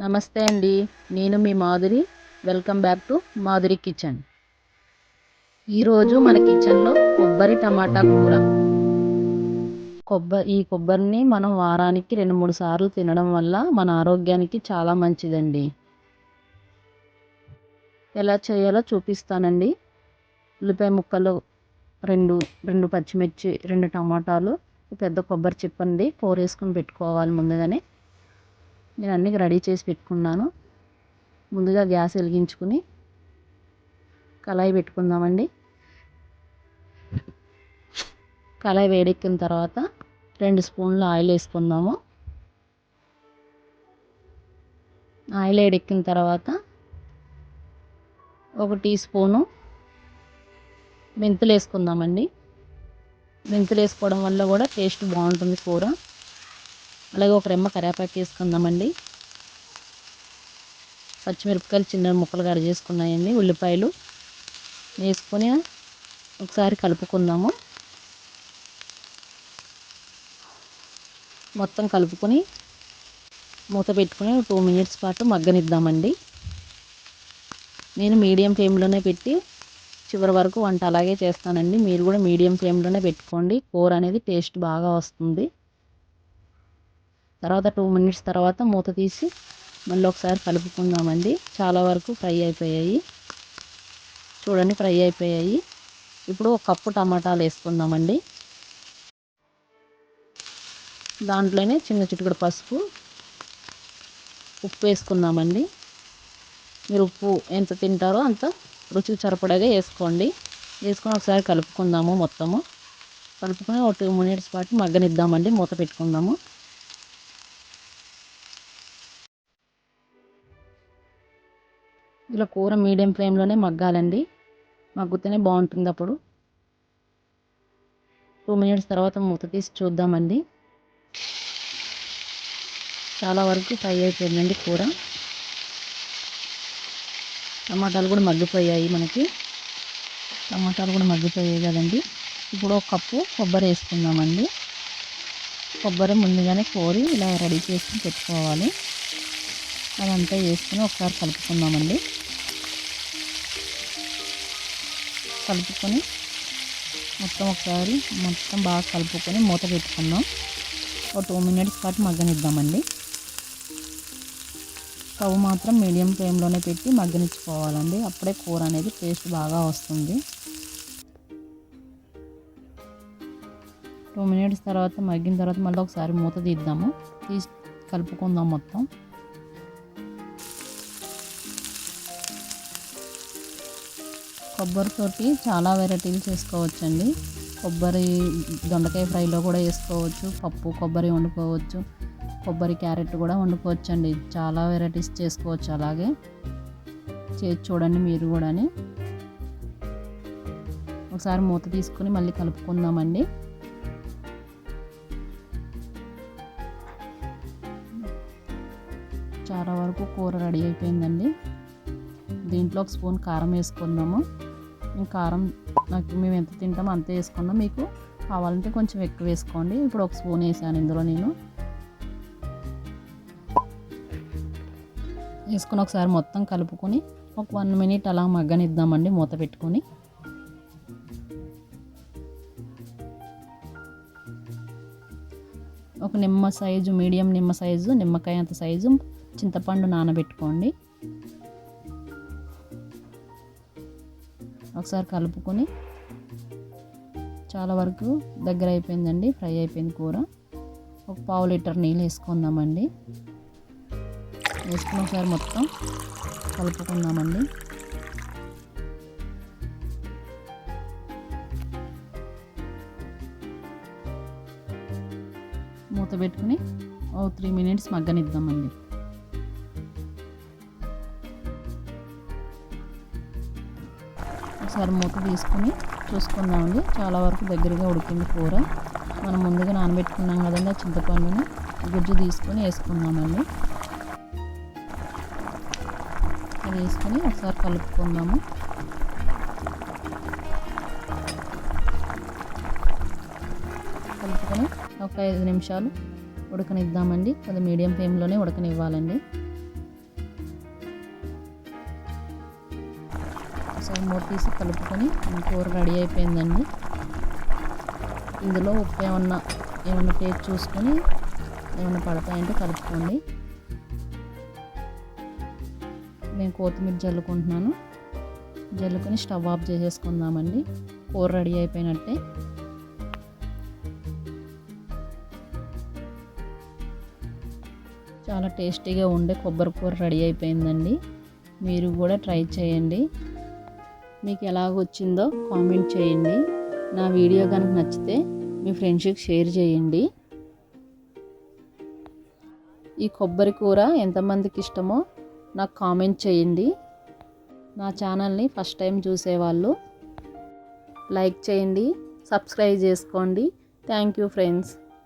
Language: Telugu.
నమస్తే అండి. నేను మీ Madhuri. Welcome back to Madhuri kitchen. ఈరోజు మన కిచెన్లో కొబ్బరి టమాటా కూర. ఈ కొబ్బరిని మనం వారానికి 2-3 సార్లు తినడం వల్ల మన ఆరోగ్యానికి చాలా మంచిదండి. ఎలా చేయాలో చూపిస్తానండి. ఉల్లిపాయ ముక్కలు 2 పచ్చిమిర్చి, 2 టమాటాలు, పెద్ద కొబ్బరి చిప్పండి కూర వేసుకుని పెట్టుకోవాలి. ముందుగానే నేను అన్నీ రెడీ చేసి పెట్టుకున్నాను. ముందుగా గ్యాస్ వెలిగించుకుని కళాయి పెట్టుకుందామండి. కళాయి వేడెక్కిన తర్వాత 2 స్పూన్ల ఆయిల్ వేసుకుందాము. ఆయిల్ వేడెక్కిన తర్వాత 1 టీ స్పూను మెంతులు వేసుకుందామండి. మెంతులు వేసుకోవడం వల్ల కూడా టేస్ట్ బాగుంటుంది కూర. అలాగే 1 రెమ్మ కరివేపాకు వేసుకుందామండి. పచ్చిమిరపకాయలు చిన్న ముక్కలు కట్ చేసుకున్నాయండి. ఉల్లిపాయలు వేసుకొని ఒకసారి కలుపుకుందాము. మొత్తం కలుపుకొని మూత పెట్టుకుని 2 మినిట్స్ పాటు మగ్గనిద్దామండి. నేను మీడియం ఫ్లేమ్లోనే పెట్టి చివరి వరకు వంట అలాగే చేస్తానండి. మీరు కూడా మీడియం ఫ్లేమ్లోనే పెట్టుకోండి. కూర అనేది టేస్ట్ బాగా వస్తుంది. తర్వాత 2 మినిట్స్ తర్వాత మూత తీసి మళ్ళీ ఒకసారి కలుపుకుందామండి. చాలా వరకు ఫ్రై అయిపోయాయి. చూడండి, ఫ్రై అయిపోయాయి. ఇప్పుడు 1 కప్పు టమాటాలు వేసుకుందామండి. దాంట్లోనే చిన్న చిటికెడు పసుపు, ఉప్పు వేసుకుందామండి. మీరు ఉప్పు ఎంత తింటారో అంత రుచికి సరిపడగా వేసుకోండి. వేసుకొని ఒకసారి కలుపుకుందాము. మొత్తము కలుపుకొని 2 మినిట్స్ పాటు మగ్గనిద్దామండి. మూత పెట్టుకుందాము. ఇలా కూర మీడియం ఫ్లేమ్లోనే మగ్గాలండి. మగ్గుతూనే బాగుంటుంది. అప్పుడు 2 మినిట్స్ తర్వాత మూత తీసి చూద్దామండి. చాలా వరకు ఫ్రై అయిపోయిందండి కూర. టమాటాలు కూడా మగ్గిపోయాయి. టమాటాలు కూడా మగ్గిపోయాయి కదండి. ఇప్పుడు 1 కప్పు కొబ్బరి వేసుకుందామండి. కొబ్బరి ముందుగానే కోరి ఇలా రెడీ చేసుకుని పెట్టుకోవాలి. అదంతా వేసుకుని ఒకసారి కలుపుకుందామండి. కలుపుకొని మొత్తం బాగా కలుపుకొని మూత పెట్టుకుందాం. 2 మినిట్స్ పాటు మగ్గనిద్దామండి. స్టవ్ మాత్రం మీడియం ఫ్లేమ్లోనే పెట్టి మగ్గనిచ్చుకోవాలండి. అప్పుడే కూర అనేది టేస్ట్ బాగా వస్తుంది. 2 మినిట్స్ తర్వాత మగ్గిన తర్వాత మళ్ళీ ఒకసారి మూత తీద్దాము. తీసి కలుపుకుందాం మొత్తం. కొబ్బరితోటి చాలా వెరైటీలు చేసుకోవచ్చండి. కొబ్బరి దొండకాయ ఫ్రైలో కూడా వేసుకోవచ్చు. పప్పు కొబ్బరి వండుకోవచ్చు. కొబ్బరి క్యారెట్ కూడా వండుకోవచ్చండి. చాలా వెరైటీస్ చేసుకోవచ్చు. అలాగే చేసి చూడండి మీరు కూడా. ఒకసారి మూత తీసుకుని మళ్ళీ కలుపుకుందామండి. చాలా వరకు కూర రెడీ అయిపోయిందండి. దీంట్లో 1 స్పూన్ కారం వేసుకుందాము. కారం మేము ఎంత తింటామో అంతే వేసుకుందాం. మీకు కావాలంటే కొంచెం ఎక్కువ వేసుకోండి. ఇప్పుడు 1 స్పూన్ వేసాను ఇందులో నేను. వేసుకుని ఒకసారి మొత్తం కలుపుకొని 1 మినిట్ అలా మగ్గనిద్దామండి మూత పెట్టుకొని. ఒక మీడియం నిమ్మ సైజు నిమ్మకాయ అంత సైజు చింతపండు నానబెట్టుకోండి. ఒకసారి కలుపుకొని చాలా వరకు దగ్గర అయిపోయిందండి. ఫ్రై అయిపోయింది కూర. 1/2 లీటర్ నీళ్ళు వేసుకుందామండి. వేసుకుని ఒకసారి మొత్తం కలుపుకుందామండి. మూత పెట్టుకుని 3 మినిట్స్ మగ్గనిద్దామండి. ఒకసారి మూత తీసుకుని చూసుకుందామండి. చాలా వరకు దగ్గరగా ఉడికింది కూర. మనం ముందుగా నానబెట్టుకున్నాం కదండి ఆ చింతపండుని గుజ్జు తీసుకొని వేసుకుందామండి. అది వేసుకొని ఒకసారి కలుపుకుందాము. కలుపుకొని ఒక 5 నిమిషాలు ఉడకనిద్దామండి. అది మీడియం ఫ్లేమ్లోనే ఉడకనివ్వాలండి. ఒకసారి మూత తీసి కలుపుకొని కూర రెడీ అయిపోయిందండి. ఇందులో ఉప్పు ఏమన్నా టేస్ట్ చూసుకొని ఏమన్నా పడతాయంటే కలుపుకోండి. నేను కొత్తిమీర జల్లుకుంటున్నాను. జల్లుకొని స్టవ్ ఆఫ్ చేసేసుకుందామండి. కూర రెడీ అయిపోయినట్టే. చాలా టేస్టీగా ఉండే కొబ్బరి కూర రెడీ అయిపోయిందండి. మీరు కూడా ట్రై చేయండి. మీకు ఎలాగొచ్చిందో కామెంట్ చేయండి. నా వీడియో కనుక నచ్చితే మీ ఫ్రెండ్స్కి షేర్ చేయండి. ఈ కొబ్బరి కూర ఎంతమందికి ఇష్టమో నాకు కామెంట్ చేయండి. నా ఛానల్ని ఫస్ట్ టైం చూసేవాళ్ళు లైక్ చేయండి, సబ్స్క్రైబ్ చేసుకోండి. Thank you friends.